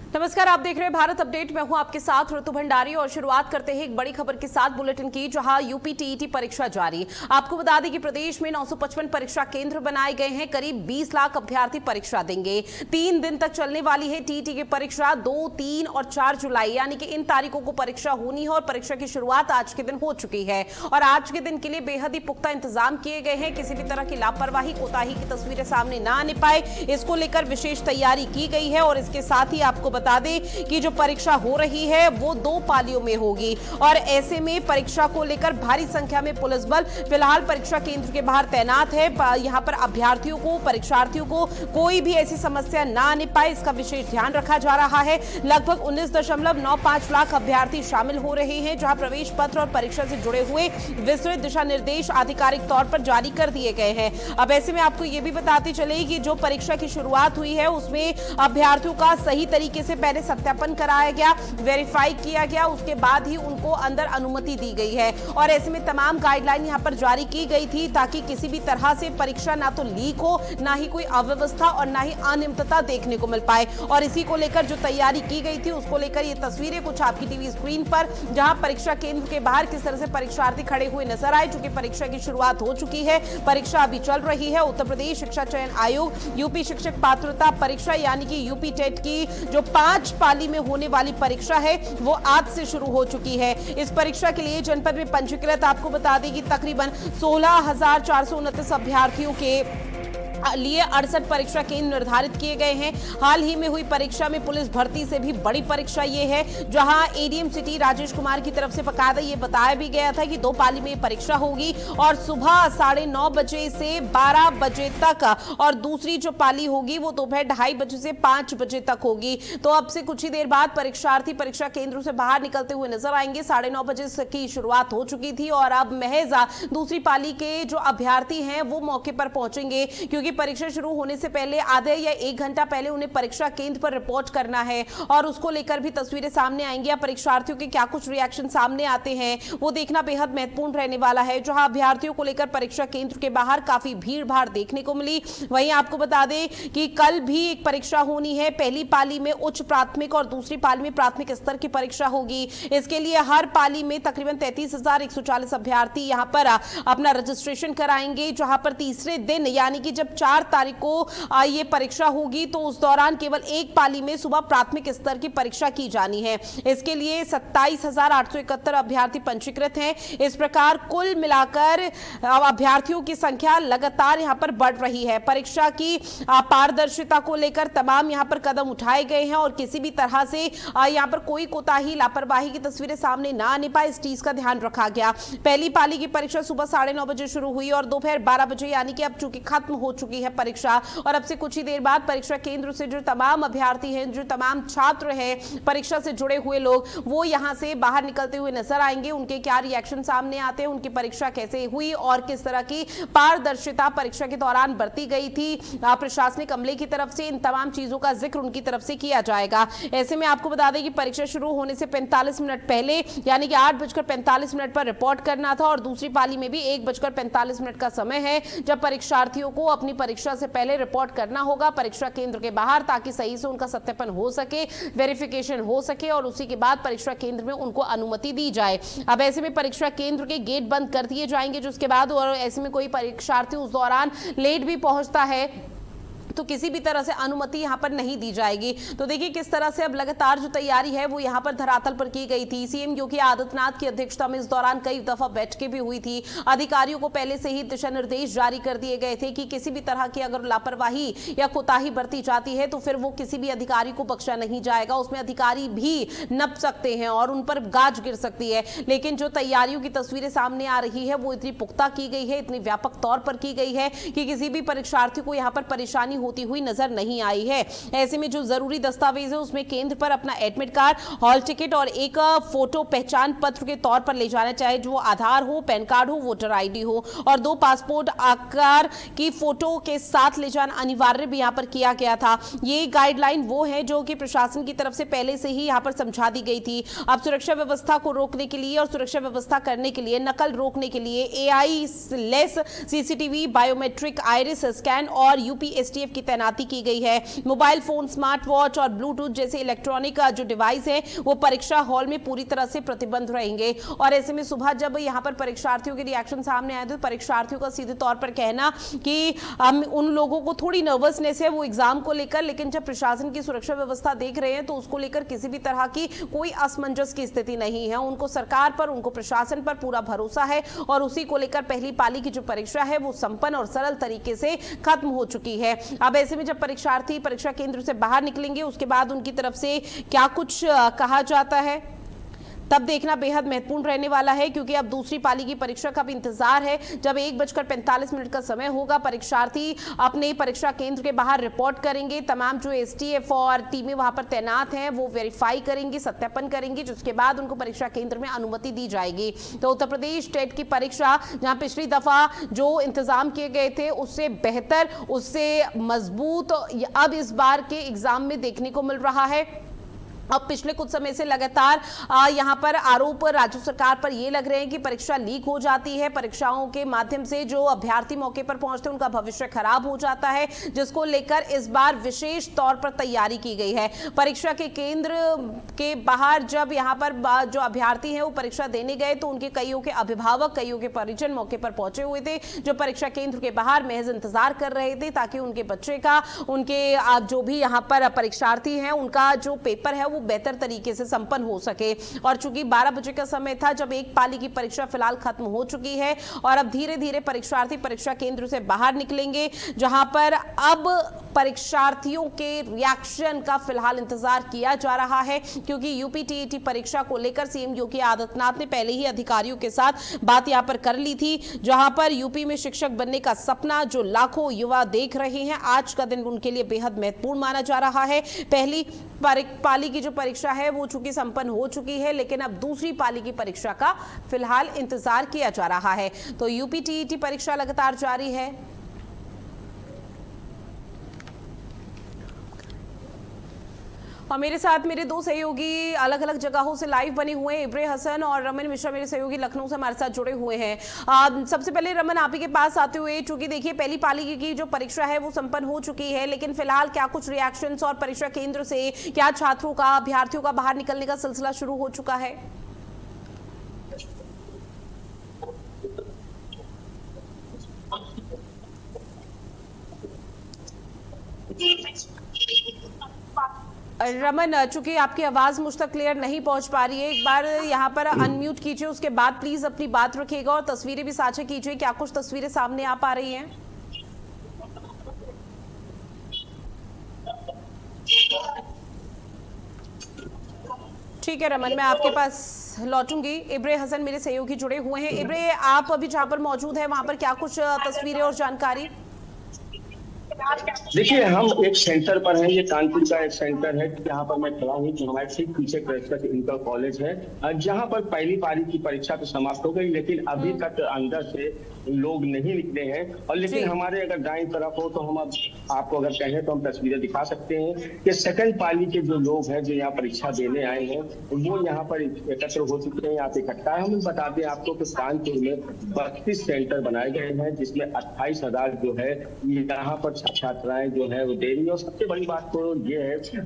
नमस्कार, आप देख रहे हैं भारत अपडेट। मैं हूं आपके साथ ऋतु भंडारी और शुरुआत करते हैं एक बड़ी खबर के साथ बुलेटिन की, जहां यूपी टीईटी परीक्षा जारी। आपको बता दें कि प्रदेश में 955 परीक्षा केंद्र बनाए गए हैं। करीब 20 लाख अभ्यर्थी परीक्षा देंगे। 3 दिन तक चलने वाली है टीईटी की परीक्षा। 2, 3 और 4 जुलाई यानी कि इन तारीखों को परीक्षा होनी है और परीक्षा की शुरुआत आज के दिन हो चुकी है। और आज के दिन के लिए बेहद ही पुख्ता इंतजाम किए गए हैं। किसी भी तरह की लापरवाही, कोताही की तस्वीरें सामने ना आने पाए, इसको लेकर विशेष तैयारी की गई है। और इसके साथ ही आपको बता दें कि जो परीक्षा हो रही है वो 2 पालियों में होगी और ऐसे में परीक्षा को लेकर भारी संख्या में पुलिस बल फिलहाल परीक्षा केंद्र के बाहर तैनात है। यहां पर अभ्यर्थियों को, परीक्षार्थियों को कोई भी ऐसी समस्या ना आने पाए, इसका विशेष ध्यान रखा जा रहा है। लगभग 19.95 लाख अभ्यर्थी शामिल हो रहे हैं, जहां प्रवेश पत्र और परीक्षा से जुड़े हुए विस्तृत दिशा निर्देश आधिकारिक तौर पर जारी कर दिए गए हैं। अब ऐसे में आपको यह भी बताते चले कि जो परीक्षा की शुरुआत हुई है उसमें अभ्यर्थियों का सही तरीके से पहले सत्यापन कराया गया, वेरीफाई किया गया, उसके बाद ही उनको अंदर अनुमति दी गई है। और ऐसे में तमाम गाइडलाइन यहां पर जारी की गई थी ताकि किसी भी तरह से परीक्षा ना तो लीक हो, ना ही कोई अव्यवस्था और ना ही अनियमितता देखने को मिल पाए। और इसी को लेकर जो तैयारी की गई थी उसको लेकर ये तस्वीरें कुछ आपकी टीवी स्क्रीन पर, जहां परीक्षा केंद्र के बाहर किस तरह से परीक्षार्थी खड़े हुए नजर आए। चूंकि परीक्षा की शुरुआत हो चुकी है, परीक्षा अभी चल रही है। उत्तर प्रदेश शिक्षा चयन आयोग यूपी शिक्षक पात्रता परीक्षा यानी कि यूपी टेट की जो 5 पाली में होने वाली परीक्षा है वो आज से शुरू हो चुकी है। इस परीक्षा के लिए जनपद में पंजीकृत आपको बता दें कि तकरीबन 16,429 अभ्यर्थियों के लिए 68 परीक्षा केंद्र निर्धारित किए गए हैं। हाल ही में हुई परीक्षा में पुलिस भर्ती से भी बड़ी परीक्षा ये है, जहां एडीएम सिटी राजेश कुमार की तरफ से बकायदा ये बताया भी गया था कि 2 पाली में परीक्षा होगी और सुबह 9:30 बजे से 12 बजे तक और दूसरी जो पाली होगी वो दोपहर 2:30 बजे से 5 बजे तक होगी। तो अब से कुछ ही देर बाद परीक्षार्थी परीक्षा केंद्रों से बाहर निकलते हुए नजर आएंगे। 9:30 बजे की शुरुआत हो चुकी थी और अब महज दूसरी पाली के जो अभ्यर्थी हैं वो मौके पर पहुंचेंगे, क्योंकि परीक्षा शुरू होने से पहले आधे या 1 घंटा पहले उन्हें परीक्षा केंद्र पर रिपोर्ट करना है और उसको लेकर भी तस्वीरें सामने आएंगी। परीक्षार्थियों के क्या कुछ रिएक्शन सामने आते हैं वो देखना बेहद महत्वपूर्ण रहने वाला है। जहां अभ्यर्थियों को लेकर परीक्षा केंद्र के बाहर काफी भीड़ भाड़ देखने को मिली। वहीं आपको बता दें कि कल भी एक परीक्षा होनी है। पहली पाली में उच्च प्राथमिक और दूसरी पाली में प्राथमिक स्तर की परीक्षा होगी। इसके लिए हर पाली में तकरीबन 33,140 अभ्यर्थी यहां पर अपना रजिस्ट्रेशन कराएंगे। जहां पर तीसरे दिन यानी कि जब 4 तारीख को ये परीक्षा होगी तो उस दौरान केवल एक पाली में सुबह प्राथमिक स्तर की परीक्षा की जानी है। इसके लिए 27,871 अभ्यर्थी पंजीकृत हैं। इस प्रकार कुल मिलाकर अभ्यर्थियों की संख्या लगातार यहां पर बढ़ रही है। परीक्षा की पारदर्शिता को लेकर तमाम यहां पर कदम उठाए गए हैं और किसी भी तरह से यहां पर कोई कोताही, लापरवाही की तस्वीरें सामने ना आने पाए, इस चीज का ध्यान रखा गया। पहली पाली की परीक्षा सुबह 9:30 बजे शुरू हुई और दोपहर 12 बजे यानी कि अब चूंकि खत्म हो चुकी है परीक्षा और अब से कुछ ही देर बाद परीक्षा केंद्र से जो तमाम अभ्यर्थी हैं, जो तमाम छात्र हैं, परीक्षा से जुड़े हुए लोग, वो यहां से बाहर निकलते हुए नजर आएंगे। उनके क्या रिएक्शन सामने आते हैं, उनकी परीक्षा कैसे हुई और किस तरह की पारदर्शिता परीक्षा के दौरान बरती गई थी प्रशासनिक अमले की तरफ से, इन तमाम चीजों का जिक्र उनकी तरफ से किया जाएगा। ऐसे में आपको बता दें कि परीक्षा शुरू होने से 45 मिनट पहले यानी कि 8:45 पर रिपोर्ट करना था और दूसरी पाली में भी 1:45 का समय है जब परीक्षार्थियों को अपनी परीक्षा से पहले रिपोर्ट करना होगा परीक्षा केंद्र के बाहर, ताकि सही से उनका सत्यापन हो सके, वेरिफिकेशन हो सके और उसी के बाद परीक्षा केंद्र में उनको अनुमति दी जाए। अब ऐसे में परीक्षा केंद्र के गेट बंद कर दिए जाएंगे, जिसके बाद और ऐसे में कोई परीक्षार्थी उस दौरान लेट भी पहुंचता है तो किसी भी तरह से अनुमति यहां पर नहीं दी जाएगी। तो देखिए किस तरह से अब लगातार जो तैयारी है वो यहां पर धरातल पर की गई थी। सीएम योगी आदित्यनाथ की अध्यक्षता में इस दौरान कई दफा बैठकें भी हुई थी। अधिकारियों को पहले से ही दिशा निर्देश जारी कर दिए गए थे कि किसी भी तरह की अगर लापरवाही या कोताही बरती जाती है तो फिर वो किसी भी अधिकारी को बख्शा नहीं जाएगा, उसमें अधिकारी भी नप सकते हैं और उन पर गाज गिर सकती है। लेकिन जो तैयारियों की तस्वीरें सामने आ रही है वो इतनी पुख्ता की गई है, इतनी व्यापक तौर पर की गई है कि किसी भी परीक्षार्थी को यहां पर परेशानी होती हुई नजर नहीं आई है। ऐसे में जो जरूरी दस्तावेज है उसमें केंद्र पर अपना एडमिट कार्ड, हॉल टिकट और एक फोटो पहचान पत्र के तौर पर ले जाना, चाहे जो आधार हो, पैन कार्ड हो, वोटर आईडी हो और 2 पासपोर्ट आकार की फोटो के साथ ले जाना अनिवार्य भी यहां पर किया गया था। ये गाइडलाइन वो है जो कि प्रशासन की तरफ से पहले से ही यहां पर समझा दी गई थी। अब सुरक्षा व्यवस्था को रोकने के लिए और सुरक्षा व्यवस्था करने के लिए, नकल रोकने के लिए AI less CCTV, biometric iris scan और यूपीएसटीएफ सीआरपीएफ की तैनाती की गई है। मोबाइल फोन, स्मार्ट वॉच और ब्लूटूथ जैसे इलेक्ट्रॉनिक जो डिवाइस है वो परीक्षा हॉल में पूरी तरह से प्रतिबंध रहेंगे। और ऐसे में सुबह जब यहाँ पर परीक्षार्थियों के रिएक्शन सामने आए तो परीक्षार्थियों का सीधे तौर पर कहना कि उन लोगों को थोड़ी नर्वसनेस है वो एग्जाम को लेकर, लेकिन जब प्रशासन की सुरक्षा व्यवस्था देख रहे हैं तो उसको लेकर किसी भी तरह की कोई असमंजस की स्थिति नहीं है। उनको सरकार पर, उनको प्रशासन पर पूरा भरोसा है और उसी को लेकर पहली पाली की जो परीक्षा है वो संपन्न और सरल तरीके से खत्म हो चुकी है। अब ऐसे में जब परीक्षार्थी परीक्षा केंद्र से बाहर निकलेंगे उसके बाद उनकी तरफ से क्या कुछ कहा जाता है तब देखना बेहद महत्वपूर्ण रहने वाला है, क्योंकि अब दूसरी पाली की परीक्षा का भी इंतजार है। जब 1:45 का समय होगा, परीक्षार्थी अपने परीक्षा केंद्र के बाहर रिपोर्ट करेंगे। तमाम जो एसटीएफ और टीमें वहां पर तैनात हैं वो वेरीफाई करेंगी, सत्यापन करेंगी, जिसके बाद उनको परीक्षा केंद्र में अनुमति दी जाएगी। तो उत्तर प्रदेश टेट की परीक्षा, जहां पिछली दफा जो इंतजाम किए गए थे उससे बेहतर, उससे मजबूत अब इस बार के एग्जाम में देखने को मिल रहा है। अब पिछले कुछ समय से लगातार यहाँ पर आरोप राज्य सरकार पर ये लग रहे हैं कि परीक्षा लीक हो जाती है, परीक्षाओं के माध्यम से जो अभ्यर्थी मौके पर पहुंचते हैं उनका भविष्य खराब हो जाता है, जिसको लेकर इस बार विशेष तौर पर तैयारी की गई है। परीक्षा के केंद्र के बाहर जब यहाँ पर जो अभ्यर्थी हैं वो परीक्षा देने गए तो उनके कईयों के अभिभावक, कईयों के परिजन मौके पर पहुंचे हुए थे, जो परीक्षा केंद्र के बाहर महज इंतजार कर रहे थे ताकि उनके बच्चे का, उनके जो भी यहाँ पर परीक्षार्थी हैं उनका जो पेपर है बेहतर तरीके से संपन्न हो सके। और चूंकि 12 बजे का समय था जब एक पाली की परीक्षा फिलहाल खत्म हो चुकी है और अब धीरे धीरे परीक्षार्थी परीक्षा केंद्र से बाहर निकलेंगे, जहां पर अब परीक्षार्थियों के रिएक्शन का फिलहाल इंतजार किया जा रहा है, क्योंकि यूपी टीईटी परीक्षा को लेकर सीएम योगी आदित्यनाथ ने पहले ही अधिकारियों के साथ बात यहां पर कर ली थी। जहां पर यूपी में शिक्षक बनने का सपना जो लाखों युवा देख रहे हैं, आज का दिन उनके लिए बेहद महत्वपूर्ण माना जा रहा है। पहली पाली की जो परीक्षा है वो चूंकि संपन्न हो चुकी है, लेकिन अब दूसरी पाली की परीक्षा का फिलहाल इंतजार किया जा रहा है। तो यूपी टीईटी परीक्षा लगातार जारी है। और मेरे साथ मेरे दो सहयोगी अलग अलग जगहों से लाइव बने हुए हैं, इब्रे हसन और रमन मिश्रा मेरे सहयोगी लखनऊ से हमारे साथ जुड़े हुए हैं। सबसे पहले रमन, आप ही के पास आते हुए, चूंकि देखिए पहली पाली की जो परीक्षा है वो संपन्न हो चुकी है, लेकिन फिलहाल क्या कुछ रिएक्शंस और परीक्षा केंद्र से क्या छात्रों का, अभ्यर्थियों का बाहर निकलने का सिलसिला शुरू हो चुका है? रमन, चूंकि आपकी आवाज मुझ तक क्लियर नहीं पहुंच पा रही है, एक बार यहाँ पर अनम्यूट कीजिए, उसके बाद प्लीज अपनी बात रखिएगा और तस्वीरें भी साझा कीजिए। क्या कुछ तस्वीरें सामने आ पा रही हैं? ठीक है रमन, मैं आपके पास लौटूंगी। इब्रे हसन मेरे सहयोगी जुड़े हुए हैं। इब्रे, आप अभी जहाँ पर मौजूद है वहां पर क्या कुछ तस्वीरें और जानकारी? देखिए, हम एक सेंटर पर हैं, ये कानपुर का एक सेंटर है जहाँ पर मैं खड़ा हूँ। हमारे ठीक पीछे कृषक इंटर कॉलेज है, जहाँ पर पहली पारी की परीक्षा तो समाप्त हो गई, लेकिन अभी तक अंदर से लोग नहीं निकले हैं। और लेकिन हमारे अगर दाईं तरफ हो तो हम अब आपको अगर कहें तो हम तस्वीरें दिखा सकते हैं कि सेकंड पाली के जो लोग हैं जो यहाँ परीक्षा देने आए हैं वो यहाँ पर एकत्र हो चुके हैं, यहाँ पे इकट्ठा है। हम बता दें आपको कि कानपुर में 32 सेंटर बनाए गए हैं, जिसमें 28,000 जो है यहाँ पर छात्राएं जो है वो दे रही है। और सबसे बड़ी बात तो ये है कि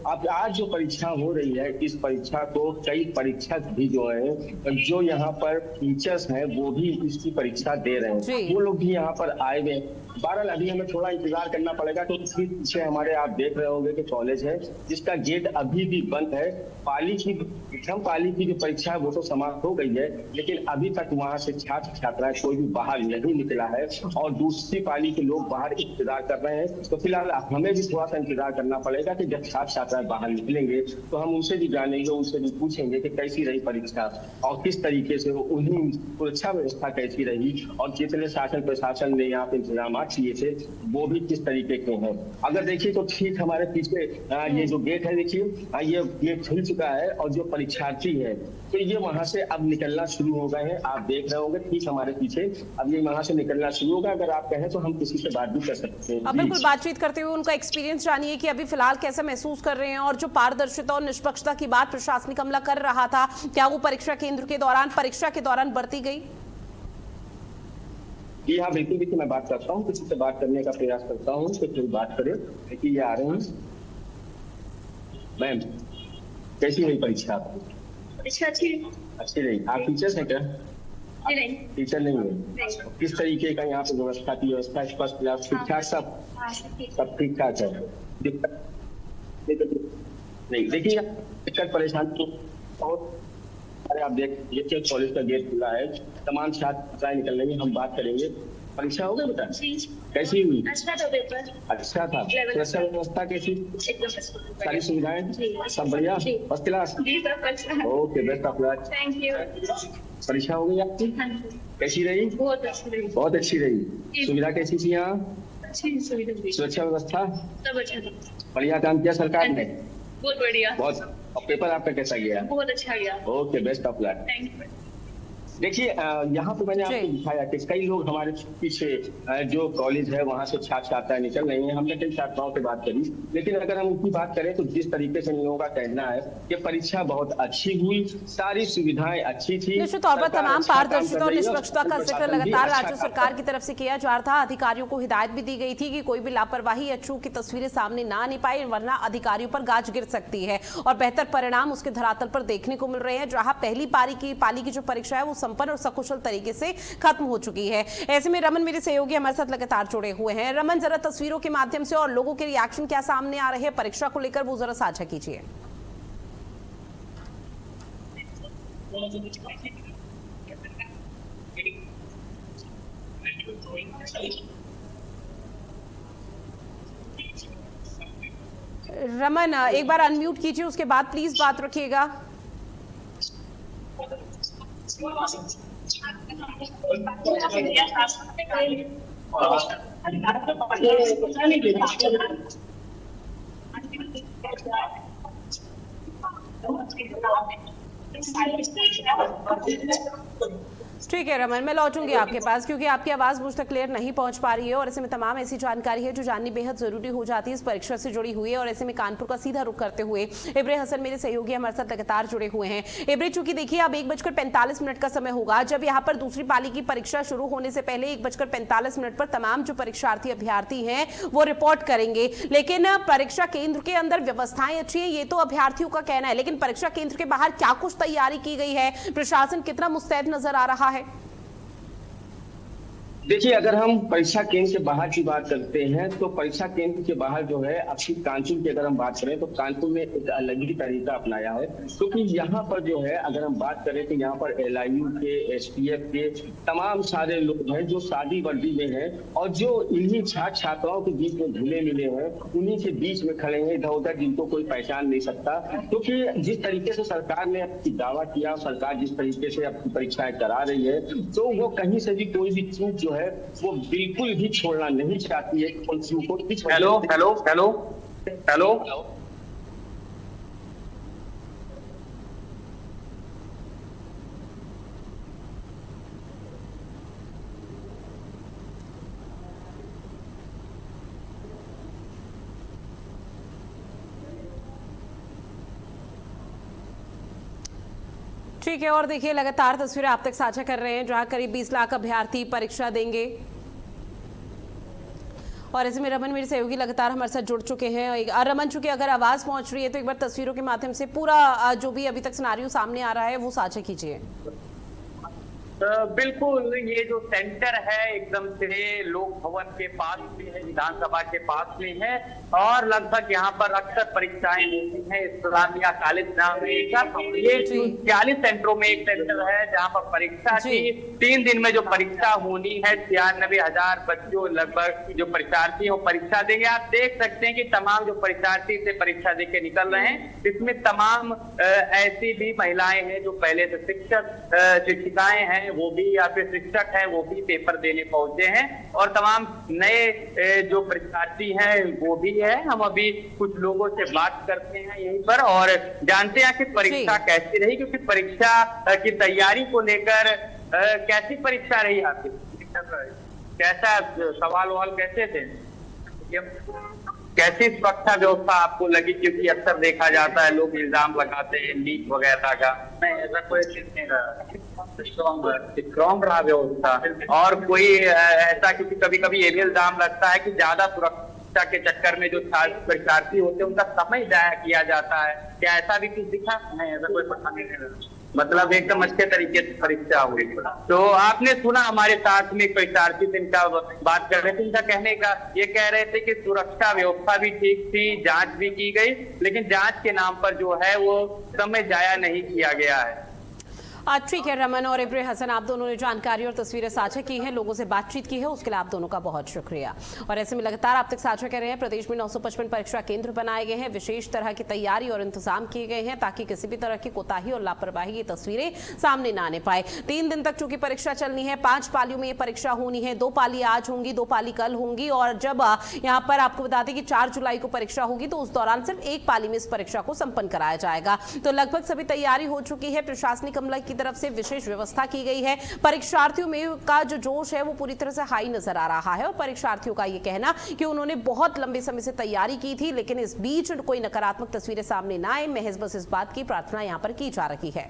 अब आज जो परीक्षा हो रही है, इस परीक्षा को कई परीक्षक भी जो है, जो यहाँ पर टीचर्स हैं वो भी इसकी परीक्षा दे रहे हैं, वो लोग भी यहाँ पर आए हुए। बहरहाल अभी हमें थोड़ा इंतजार करना पड़ेगा, तो पीछे हमारे आप देख रहे होंगे कि कॉलेज है जिसका गेट अभी भी बंद है। पाली की प्रथम पाली की जो परीक्षा है वो तो समाप्त हो गई है, लेकिन अभी तक वहां से छात्र छात्राएं कोई भी बाहर नहीं निकला है और दूसरी पाली के लोग बाहर इंतजार कर रहे हैं। तो फिलहाल हमें भी थोड़ा सा इंतजार करना पड़ेगा कि जब छात्र छात्राएं बाहर निकलेंगे तो हम उनसे भी जानेंगे, उनसे भी पूछेंगे कि कैसी रही परीक्षा और किस तरीके से उन्हीं सुरक्षा व्यवस्था कैसी रही और जितने शासन प्रशासन ने यहाँ पे इंतजाम किए थे वो भी किस तरीके के हैं। अगर देखिए तो ठीक हमारे पीछे ये जो गेट है, देखिए ये गेट खुल चुका है और जो परीक्षार्थी है तो ये वहां से अब निकलना शुरू हो गए हैं। आप देख रहे होंगे ठीक हमारे पीछे अब ये वहां से निकलना शुरू होगा। अगर आप कहें तो हम किसी से बात भी कर सकते हैं। अब बिल्कुल बातचीत करते हुए उनका एक्सपीरियंस जानिए कि अभी फिलहाल कैसा महसूस कर रहे हैं और जो पारदर्शिता और निष्पक्षता की बात प्रशासनिक अमला कर रहा था, क्या वो परीक्षा केंद्र के दौरान, परीक्षा के दौरान बरती गई? जी हाँ, बिल्कुल देखिए, मैं बात करता हूँ, किसी से बात करने का प्रयास करता हूँ तो कोई बात करे। देखिए ये आ रहे हैं। मैम, कैसी रही परीक्षा आपकी? अच्छा, अच्छी अच्छी रही। आप टीचर्स हैं क्या? नहीं। टीचर नहीं है। नहीं। किस तरीके का यहाँ पे व्यवस्था की? व्यवस्था स्पष्ट क्लास ठीक ठाक सब? हाँ, सब सब ठीक ठाक है। दिक्कत नहीं। देखिए दिक्कत परेशानी बहुत। अरे आप देखिए कॉलेज का गेट खुला है, तमाम छात्र निकल रहे हैं, हम बात करेंगे। परीक्षा हो गई बेटा? जी। कैसी हुई? अच्छा था पेपर। अच्छा था। सुरक्षा व्यवस्था कैसी? एकदम सारी सुविधाएं सब बढ़िया? First class? जी, सब अच्छा। Okay, best of luck. Thank you. परीक्षा हो गई आपकी? हाँ जी। कैसी रही? बहुत अच्छी रही। बहुत अच्छी रही। सुविधा कैसी थी यहाँ? अच्छी सुविधा थी। सुरक्षा व्यवस्था सब अच्छा था। बढ़िया काम किया सरकार ने? बहुत बढ़िया। बहुत। और पेपर आपका कैसा गया? बहुत अच्छा गया। Okay, best of luck. Thank you. देखिए यहाँ पे मैंने आपको दिखाया कि कई लोग हमारे पीछे जो कॉलेज है वहाँ से छात्र छात्राएं निकल रही हैं। हमने कई छात्राओं से बात करी, लेकिन अगर हम उनकी बात करें तो जिस तरीके से इन लोगों का कहना है कि परीक्षा बहुत अच्छी हुई, सारी सुविधाएं अच्छी थी। निश्चित तौर पर तमाम पारदर्शिता और निष्पक्षता का जिक्र लगातार राज्य सरकार की तरफ से किया जा रहा था। अधिकारियों को हिदायत भी दी गई थी कि कोई भी लापरवाही या चूक की तस्वीरें सामने ना आने पाए, वरना अधिकारियों पर गाज गिर सकती है। और बेहतर परिणाम उसके धरातल पर देखने को मिल रहे हैं, जहां पहली पाली की जो परीक्षा है वो संपन्न और सकुशल तरीके से खत्म हो चुकी है। ऐसे में रमन मेरे सहयोगी हमारे साथ लगातार जुड़े हुए हैं। रमन, जरा तस्वीरों के माध्यम से और लोगों के रिएक्शन क्या सामने आ रहे हैं परीक्षा को लेकर, वो जरा साझा कीजिए। रमन, एक बार अनम्यूट कीजिए, उसके बाद प्लीज बात रखिएगा। ठीक है रमन, मैं लौटूंगी आपके पास क्योंकि आपकी आवाज मुझ तक क्लियर नहीं पहुंच पा रही है और ऐसे में तमाम ऐसी जानकारी है जो जाननी बेहद जरूरी हो जाती है इस परीक्षा से जुड़ी हुई है। और ऐसे में कानपुर का सीधा रुख करते हुए इब्रे हसन मेरे सहयोगी हमारे साथ लगातार जुड़े हुए हैं। इब्रे, चूंकि देखिए अब 1:45 का समय होगा, जब यहाँ पर दूसरी पाली की परीक्षा शुरू होने से पहले 1:45 पर तमाम जो परीक्षार्थी अभ्यर्थी हैं वो रिपोर्ट करेंगे। लेकिन परीक्षा केंद्र के अंदर व्यवस्थाएं अच्छी है ये तो अभ्यर्थियों का कहना है, लेकिन परीक्षा केंद्र के बाहर क्या कुछ तैयारी की गई है, प्रशासन कितना मुस्तैद नजर आ रहा है? देखिए अगर हम परीक्षा केंद्र के बाहर की बात करते हैं तो परीक्षा केंद्र के बाहर जो है आपकी कानपुर की अगर हम बात करें तो कानपुर में एक अलग ही तरीका अपनाया है, क्योंकि यहाँ पर जो है अगर हम बात करें तो यहाँ पर LIU के, STF के तमाम सारे लोग हैं जो सादी वर्दी में हैं और जो इन्हीं छात्र छात्राओं के बीच में घुले मिले हैं, उन्हीं के बीच में खड़े हैं इधर उधर, जिनको कोई पहचान नहीं सकता। क्योंकि जिस तरीके से सरकार ने अपनी दावा किया, सरकार जिस तरीके से अपनी परीक्षाएं करा रही है, तो वो कहीं से भी कोई भी चूक जो है वो बिल्कुल भी छोड़ना नहीं चाहती है। हेलो हेलो हेलो हेलो ठीक है, और देखिए लगातार तस्वीरें आप तक साझा कर रहे हैं जहां करीब 20 लाख अभ्यर्थी परीक्षा देंगे। और ऐसे में रमन मेरे सहयोगी लगातार हमारे साथ जुड़ चुके हैं। रमन, चूंकि अगर आवाज पहुंच रही है तो एक बार तस्वीरों के माध्यम से पूरा जो भी अभी तक सिनेरियो सामने आ रहा है वो साझा कीजिए। बिल्कुल, ये जो सेंटर है एकदम से लोक भवन के पास में है, विधानसभा के पास में है और लगभग यहाँ पर अक्सर परीक्षाएं होती हैं। इस्लामिया कॉलेज नाम है ये 40 सेंटरों में एक सेंटर है जहाँ पर परीक्षा की 3 दिन में जो परीक्षा होनी है 96,000 बच्चों लगभग जो परीक्षार्थी हैं वो परीक्षा देंगे। आप देख सकते हैं कि तमाम जो परीक्षार्थी से परीक्षा दे के निकल रहे हैं, इसमें तमाम ऐसी भी महिलाएं हैं जो पहले से शिक्षिकाएं हैं वो भी या फिर शिक्षक हैं वो भी पेपर देने पहुंचे हैं और तमाम नए जो परीक्षार्थी हैं वो भी है। हम अभी कुछ लोगों से बात करते हैं यहीं पर और जानते हैं कि परीक्षा कैसी रही, क्योंकि परीक्षा की तैयारी को लेकर कैसी परीक्षा रही आपकी, कैसा सवाल वाल कैसे थे, कैसी सुरक्षा व्यवस्था आपको लगी? क्योंकि अक्सर देखा जाता है लोग इल्जाम लगाते हैं लीक वगैरह का, नहीं ऐसा कोई चीज नहीं रहा। स्ट्रॉन्ग रहा व्यवस्था। और कोई ऐसा, क्योंकि कभी कभी ये भी इल्जाम लगता है कि ज्यादा सुरक्षा के चक्कर में जो परीक्षार्थी होते हैं उनका समय जाया किया जाता है। क्या ऐसा भी कुछ दिखा? नहीं, ऐसा कोई पता नहीं। मतलब एकदम अच्छे तरीके से परीक्षा हुई। तो आपने सुना हमारे साथ में परीक्षार्थी से इनका बात कर रहे थे, इनका कहने का ये कह रहे थे कि सुरक्षा व्यवस्था भी ठीक थी, जांच भी की गई, लेकिन जांच के नाम पर जो है वो समय जाया नहीं किया गया है। ठीक है रमन और इब्राहिम हसन, आप दोनों ने जानकारी और तस्वीरें साझा की हैं, लोगों से बातचीत की है, उसके लिए आप दोनों का बहुत शुक्रिया। और ऐसे में लगातार आप तक साझा कर रहे हैं, प्रदेश में 955 परीक्षा केंद्र बनाए गए हैं, विशेष तरह की तैयारी और इंतजाम किए गए हैं ताकि किसी भी तरह की कोताही और लापरवाही की तस्वीरें सामने ना आने पाए। 3 दिन तक चूंकि परीक्षा चलनी है, 5 पालियों में ये परीक्षा होनी है, 2 पाली आज होंगी, 2 पाली कल होंगी, और जब यहाँ पर आपको बता दें कि 4 जुलाई को परीक्षा होगी तो उस दौरान सिर्फ 1 पाली में इस परीक्षा को संपन्न कराया जाएगा। तो लगभग सभी तैयारी हो चुकी है, प्रशासनिक अमला की तरफ से विशेष व्यवस्था की गई है। परीक्षार्थियों में का जो जोश है वो पूरी तरह से हाई नजर आ रहा है और परीक्षार्थियों का ये कहना कि उन्होंने बहुत लंबे समय से तैयारी की थी, लेकिन इस बीच कोई नकारात्मक तस्वीरें सामने ना आए, महज बस इस बात की प्रार्थना यहां पर की जा रही है।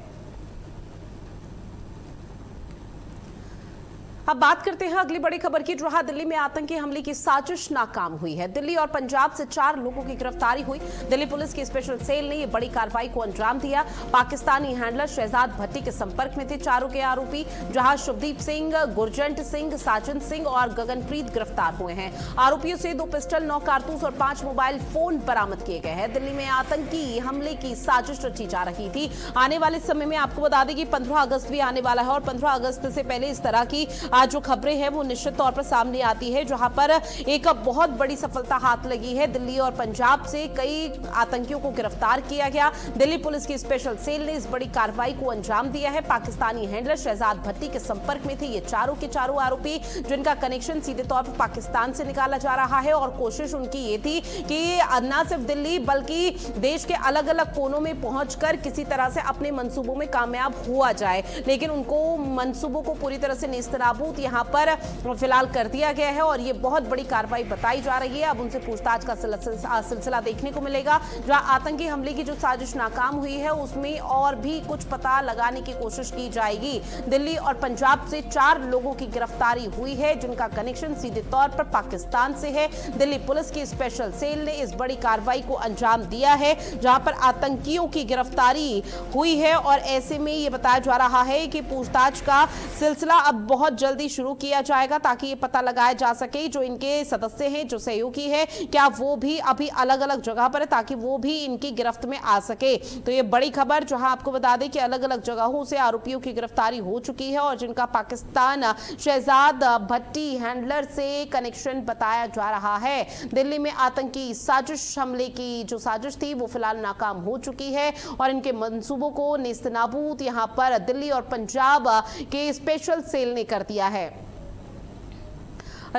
अब बात करते हैं अगली बड़ी खबर की, जहां दिल्ली में आतंकी हमले की साजिश नाकाम हुई है। दिल्ली और पंजाब से 4 लोगों की गिरफ्तारी हुई। दिल्ली पुलिस की स्पेशल सेल ने यह बड़ी कार्रवाई को अंजाम दिया। पाकिस्तानी हैंडलर शहजाद भट्टी के संपर्क में थे चारों के आरोपी, जहां शुभदीप सिंह, गुरजंट सिंह, साजन सिंह और गगनप्रीत गिरफ्तार हुए हैं। आरोपियों से 2 पिस्टल, 9 कारतूस और 5 मोबाइल फोन बरामद किए गए हैं। दिल्ली में आतंकी हमले की साजिश रची जा रही थी। आने वाले समय में आपको बता दें कि 15 अगस्त भी आने वाला है और 15 अगस्त से पहले इस तरह की जो खबरें हैं वो निश्चित तौर पर सामने आती है, जहां पर एक बहुत बड़ी सफलता हाथ लगी है। दिल्ली और पंजाब से कई आतंकियों को गिरफ्तार किया गया। दिल्ली पुलिस की स्पेशल सेल ने इस बड़ी कार्रवाई को अंजाम दिया है। पाकिस्तानी हैंडलर शहजाद भट्टी के संपर्क में थे ये चारों के चारों आरोपी, जिनका कनेक्शन सीधे तौर पर पाकिस्तान से निकाला जा रहा है और कोशिश उनकी ये थी कि न सिर्फ दिल्ली बल्कि देश के अलग अलग कोनों में पहुंचकर किसी तरह से अपने मंसूबों में कामयाब हुआ जाए, लेकिन उनको मंसूबों को पूरी तरह से नेस्तनाबूद यहां पर फिलहाल कर दिया गया है और ये बहुत बड़ी कार्रवाई बताई जा रही है। अब उनसे पूछताछ का सिलसिला देखने को मिलेगा। जहां आतंकी हमले की जो साजिश नाकाम हुई है उसमें और भी कुछ पता लगाने की कोशिश की जाएगी। दिल्ली और पंजाब से 4 लोगों की गिरफ्तारी हुई है, जिनका कनेक्शन सीधे तौर पर पाकिस्तान से है। दिल्ली पुलिस की स्पेशल सेल ने इस बड़ी कार्रवाई को अंजाम दिया है, जहां पर आतंकियों की गिरफ्तारी हुई है और ऐसे में ये बताया जा रहा है कि पूछताछ का सिलसिला अब बहुत जल्दी शुरू किया जाएगा ताकि ये पता लगाया जा सके जो इनके सदस्य हैं, जो सहयोगी है, क्या वो भी अभी अलग अलग जगह पर है ताकि वो भी इनकी गिरफ्त में आ सके। तो ये बड़ी खबर, जहां आपको बता दें कि अलग अलग जगहों से आरोपियों की गिरफ्तारी हो चुकी है और जिनका पाकिस्तान शहजाद भट्टी हैंडलर से कनेक्शन बताया जा रहा है। दिल्ली में आतंकी साजिश हमले की जो साजिश थी वो फिलहाल नाकाम हो चुकी है और इनके मंसूबों को नेस्तनाबूद यहां पर दिल्ली और पंजाब के स्पेशल सेल ने कर दिया है।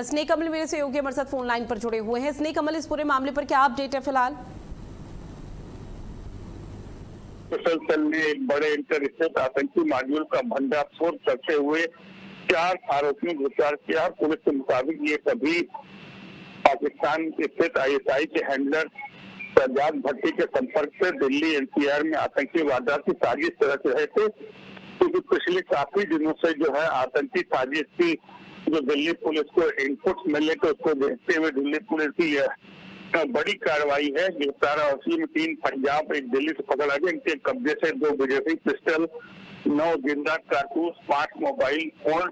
स्नेह कमल मेरे सहयोगी हमारे साथ फोन लाइन पर जुड़े हुए हैं। स्नेह कमल, इस पूरे मामले पर क्या अपडेट है फिलहाल? स्पेशल सेल ने एक बड़े इंटर स्टेट आतंकी मॉड्यूल का भंडाफोड़ करते हुए 4 आरोपियों को गिरफ्तार किया। पुलिस के मुताबिक ये सभी पाकिस्तान स्थित ISI के हैंडलर शहजाद भट्टी के संपर्क से दिल्ली NCR में आतंकी वारदात की साजिश रच रहे थे, क्योंकि पिछले काफी दिनों से जो है आतंकी साजिश की जो दिल्ली पुलिस को इनपुट मिले तो उसको देखते हुए दिल्ली पुलिस की यह बड़ी कार्रवाई है। गिरफ्तार आरोपी में 3 पंजाब, 1 दिल्ली से पकड़ा गया। इनके कब्जे से 2 विदेशी पिस्टल, 9 जिंदा कारतूस, 5 मोबाइल फोन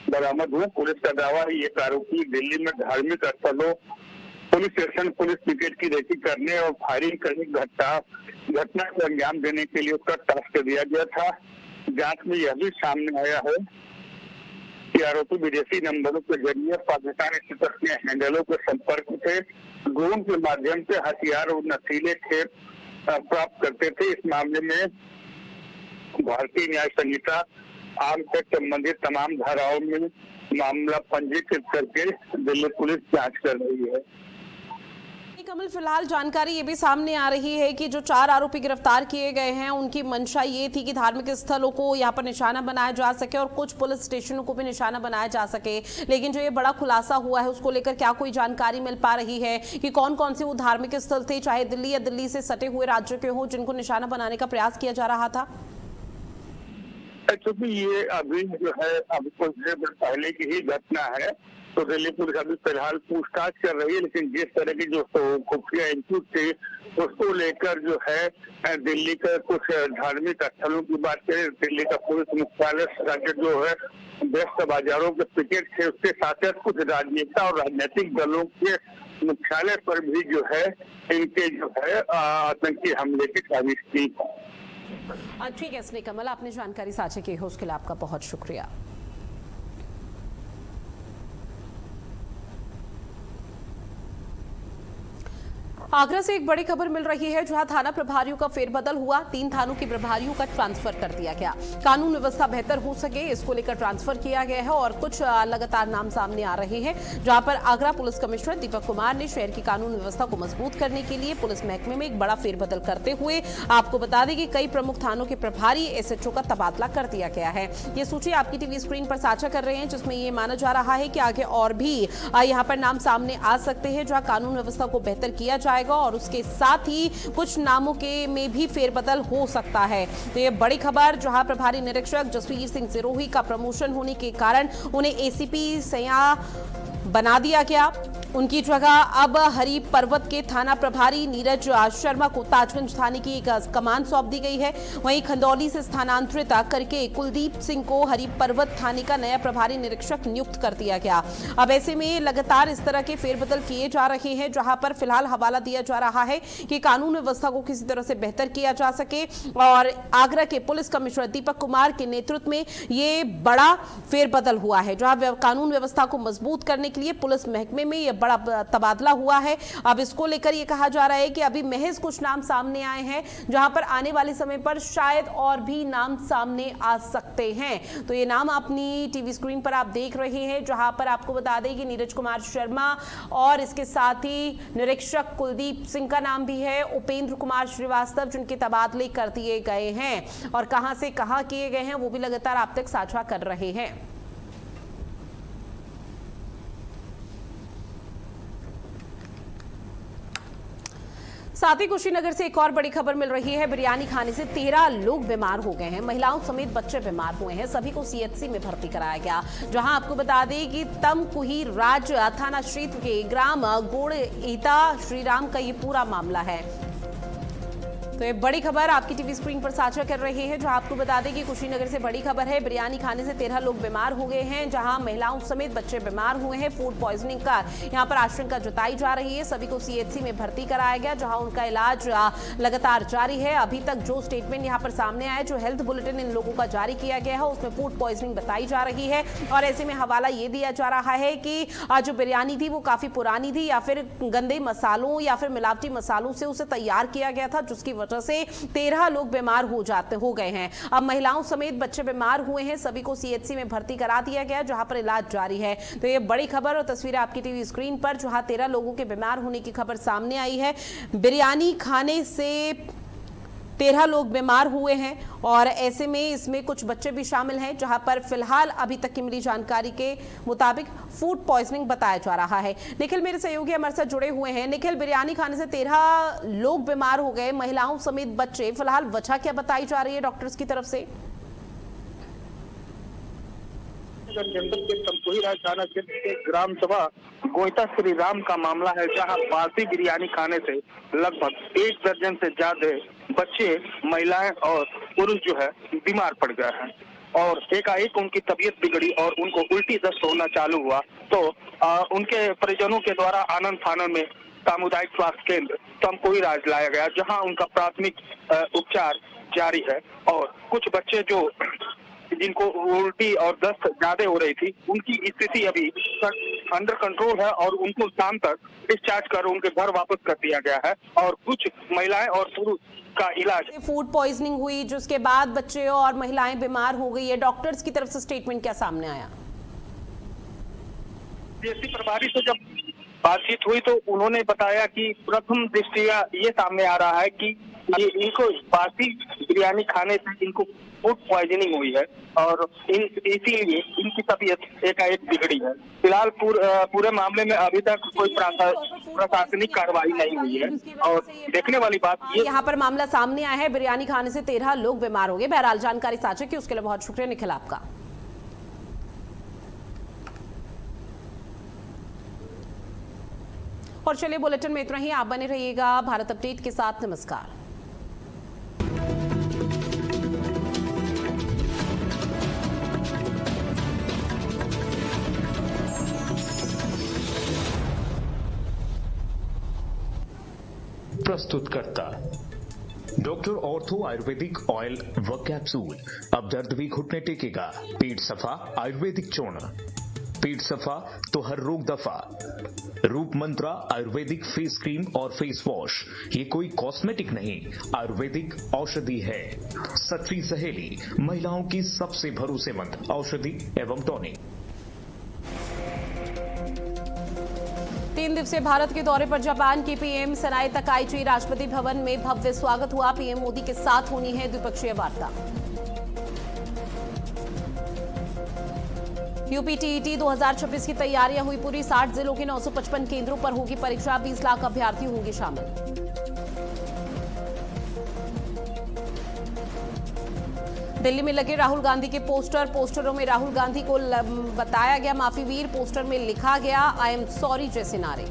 बरामद हुए। पुलिस का दावा है ये आरोपी दिल्ली में धार्मिक स्थलों, पुलिस स्टेशन, पुलिस पिकेट की रेकी करने और फायरिंग करने की घटना को अंजाम देने के लिए उसका टास्क दिया गया था। जांच में यह भी सामने आया है कि आरोपी विदेशी नंबरों के जरिए पाकिस्तान स्थित अपने हैंडलों के संपर्क थे, ड्रोन के माध्यम से हथियार और नशीले खेप प्राप्त करते थे। इस मामले में भारतीय न्याय संहिता आग से संबंधित तमाम धाराओं में मामला पंजीकृत करके दिल्ली पुलिस जांच कर रही है। कमल, फिलहाल जानकारी ये भी सामने आ रही है कि जो 4 आरोपी गिरफ्तार किए गए हैं उनकी मंशा ये थी कि धार्मिक स्थलों को यहाँ पर निशाना बनाया जा सके और कुछ पुलिस स्टेशनों को भी निशाना बनाया जा सके, लेकिन जो ये बड़ा खुलासा हुआ है उसको लेकर क्या कोई जानकारी मिल पा रही है कि कौन कौन से वो धार्मिक स्थल थे, चाहे दिल्ली या दिल्ली से सटे हुए राज्यों के हों, जिनको निशाना बनाने का प्रयास किया जा रहा था? क्योंकि ये अभी जो है अभी कुछ देर पहले की ही घटना है, तो दिल्ली पुलिस अभी फिलहाल पूछताछ कर रही है। लेकिन जिस तरह की जो खुफिया इनपुट थी उसको लेकर जो है दिल्ली के कुछ धार्मिक स्थलों की बात करें, दिल्ली का पुलिस मुख्यालय के जो है व्यस्त बाजारों के पिकेट थे, उसके साथ साथ कुछ राजनेता और राजनीतिक दलों के मुख्यालय पर भी जो है इनके जो है आतंकी हमले की साजिश की। ठीक है स्नेह कमल, आपने जानकारी साझा की है उसके लिए आपका बहुत शुक्रिया। आगरा से एक बड़ी खबर मिल रही है, जहां थाना प्रभारियों का फेरबदल हुआ। 3 थानों के प्रभारियों का ट्रांसफर कर दिया गया। कानून व्यवस्था बेहतर हो सके इसको लेकर ट्रांसफर किया गया है और कुछ लगातार नाम सामने आ रहे हैं, जहां पर आगरा पुलिस कमिश्नर दीपक कुमार ने शहर की कानून व्यवस्था को मजबूत करने के लिए पुलिस महकमे में एक बड़ा फेरबदल करते हुए आपको बता दें कि कई प्रमुख थानों के प्रभारी एसएचओ का तबादला कर दिया गया है। ये सूची आपकी टीवी स्क्रीन पर साझा कर रहे हैं, जिसमें ये माना जा रहा है कि आगे और भी यहाँ पर नाम सामने आ सकते हैं, जहां कानून व्यवस्था को बेहतर किया जाएगा और उसके साथ ही कुछ नामों के में भी फेरबदल हो सकता है। तो ये बड़ी खबर, जहां प्रभारी निरीक्षक जसवीर सिंह सिरोही का प्रमोशन होने के कारण उन्हें एसीपी सया बना दिया गया। उनकी जगह अब हरी पर्वत के थाना प्रभारी नीरज शर्मा को ताजगंज थाने की एक कमान सौंप दी गई है। वहीं खंदौली से स्थानांतरित करके कुलदीप सिंह को हरी पर्वत थाने का नया प्रभारी निरीक्षक नियुक्त कर दिया गया। अब ऐसे में लगातार इस तरह के फेरबदल किए जा रहे हैं, जहां पर फिलहाल हवाला दिया जा रहा है कि कानून व्यवस्था को किसी तरह से बेहतर किया जा सके। और आगरा के पुलिस कमिश्नर दीपक कुमार के नेतृत्व में ये बड़ा फेरबदल हुआ है, जहां कानून व्यवस्था को मजबूत करने के लिए पुलिस महकमे में यह बड़ा तबादला हुआ है। अब इसको लेकर यह कहा जा रहा है कि अभी महज कुछ नाम सामने आए हैं, जहां पर आने वाले समय पर शायद और भी नाम सामने आ सकते हैं। तो ये नाम अपनी टीवी स्क्रीन पर आप देख रहे हैं, जहां पर आपको बता दें कि नीरज कुमार शर्मा और इसके साथ ही निरीक्षक कुलदीप सिंह का नाम भी है, उपेंद्र कुमार श्रीवास्तव, जिनके तबादले कर दिए गए हैं और कहां से कहां किए गए हैं वो भी लगातार आप तक साझा कर रहे हैं। साथ ही कुशीनगर से एक और बड़ी खबर मिल रही है। बिरयानी खाने से 13 लोग बीमार हो गए हैं। महिलाओं समेत बच्चे बीमार हुए हैं। सभी को सीएचसी में भर्ती कराया गया, जहां आपको बता दें कि तमकुही राज थाना क्षेत्र के ग्राम गोड़ईता श्रीराम का ये पूरा मामला है। तो ये बड़ी खबर आपकी टीवी स्क्रीन पर साझा कर रहे हैं, जहां आपको बता दें कि कुशीनगर से बड़ी खबर है। बिरयानी खाने से 13 लोग बीमार हो गए हैं, जहां महिलाओं समेत बच्चे बीमार हुए हैं। फूड पॉइजनिंग का यहां पर आशंका जताई जा रही है। सभी को सीएचसी में भर्ती कराया गया, जहां उनका इलाज लगातार जारी है। अभी तक जो स्टेटमेंट यहां पर सामने आया, जो हेल्थ बुलेटिन इन लोगों का जारी किया गया है, उसमें फूड पॉइजनिंग बताई जा रही है। और ऐसे में हवाला ये दिया जा रहा है कि जो बिरयानी थी वो काफी पुरानी थी, या फिर गंदे मसालों या फिर मिलावटी मसालों से उसे तैयार किया गया था, जिसकी वजह से 13 लोग बीमार हो गए हैं। अब महिलाओं समेत बच्चे बीमार हुए हैं। सभी को सीएचसी में भर्ती करा दिया गया, जहां पर इलाज जारी है। तो ये बड़ी खबर और तस्वीरें आपकी टीवी स्क्रीन पर, जहां 13 लोगों के बीमार होने की खबर सामने आई है। बिरयानी खाने से 13 लोग बीमार हुए हैं और ऐसे में इसमें कुछ बच्चे भी शामिल हैं, जहां पर फिलहाल अभी तक की मिली जानकारी के मुताबिक फूड पॉइजनिंग बताया जा रहा है। निखिल मेरे सहयोगी हमारे साथ जुड़े हुए हैं। निखिल, बिरयानी खाने से 13 लोग बीमार हो गए, महिलाओं समेत बच्चे, फिलहाल वजह क्या बताई जा रही है डॉक्टर्स की तरफ से? जनपद के तमकुही राज थाना क्षेत्र के ग्राम सभा गोइता श्री राम का मामला है, जहां बासी बिरयानी खाने से लगभग 1 दर्जन से ज्यादा बच्चे, महिलाएं और पुरुष जो है बीमार पड़ गए हैं और एकाएक उनकी तबीयत बिगड़ी और उनको उल्टी दस्त होना चालू हुआ। तो उनके परिजनों के द्वारा आनंद फानन में सामुदायिक स्वास्थ्य केंद्र तमकुही राज लाया गया, जहां उनका प्राथमिक उपचार जारी है। और कुछ बच्चे जो जिनको उल्टी और दस्त ज्यादा हो रही थी, उनकी स्थिति अभी अंडर कंट्रोल है और उनको शाम तक डिस्चार्ज कर उनके घर वापस कर दिया गया है। और कुछ महिलाएं और पुरुष का इलाज। फूड पॉइजनिंग हुई, जिसके बाद बच्चे और महिलाएं बीमार हो गई है। डॉक्टर्स की तरफ से स्टेटमेंट क्या सामने आया? सीएचसी प्रभारी से जब बातचीत हुई तो उन्होंने बताया कि प्रथम दृष्टया ये सामने आ रहा है कि ये इनको बासी बिरयानी खाने से इनको फूड पॉइजनिंग हुई है और इसीलिए इनकी तबीयत एकाएक बिगड़ी है। फिलहाल पूरे मामले में अभी तक कोई प्रशासनिक कार्रवाई नहीं हुई है और देखने वाली बात ये यहाँ पर मामला सामने आया है, बिरयानी खाने से 13 लोग बीमार हो गए। बहरहाल जानकारी साझा की उसके लिए बहुत शुक्रिया निखिल आपका। और चलिए बुलेटिन में इतना ही। आप बने रहिएगा भारत अपडेट के साथ। नमस्कार। प्रस्तुतकर्ता डॉक्टर ऑर्थो आयुर्वेदिक ऑयल व कैप्सूल। अब दर्द भी घुटने टेकेगा। पेट सफा आयुर्वेदिक चूर्ण, पेट सफा तो हर रोग दफा। रूप मंत्रा आयुर्वेदिक फेस क्रीम और फेस वॉश, ये कोई कॉस्मेटिक नहीं, आयुर्वेदिक औषधि है। सच्ची सहेली, महिलाओं की सबसे भरोसेमंद औषधि एवं टॉनिक। 3 दिवसीय भारत के दौरे पर जापान की पीएम सनाए तकाइची। राष्ट्रपति भवन में भव्य स्वागत हुआ। पीएम मोदी के साथ होनी है द्विपक्षीय वार्ता। यूपी टीईटी 2026 की तैयारियां हुई पूरी। 60 जिलों के 955 केंद्रों पर होगी परीक्षा। 20 लाख अभ्यर्थी होंगे शामिल। दिल्ली में लगे राहुल गांधी के पोस्टरों में राहुल गांधी को बताया गया माफी वीर। पोस्टर में लिखा गया आई एम सॉरी जैसे नारे।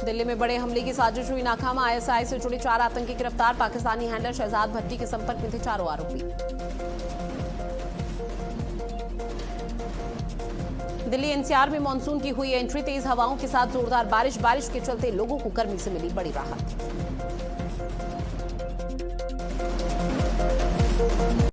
दिल्ली में बड़े हमले की साजिश हुई नाकाम। आईएसआई से जुड़े 4 आतंकी गिरफ्तार। पाकिस्तानी हैंडलर शहजाद भट्टी के संपर्क में थे चारों आरोपी। दिल्ली एनसीआर में मानसून की हुई एंट्री। तेज हवाओं के साथ जोरदार बारिश के चलते लोगों को गर्मी से मिली बड़ी राहत।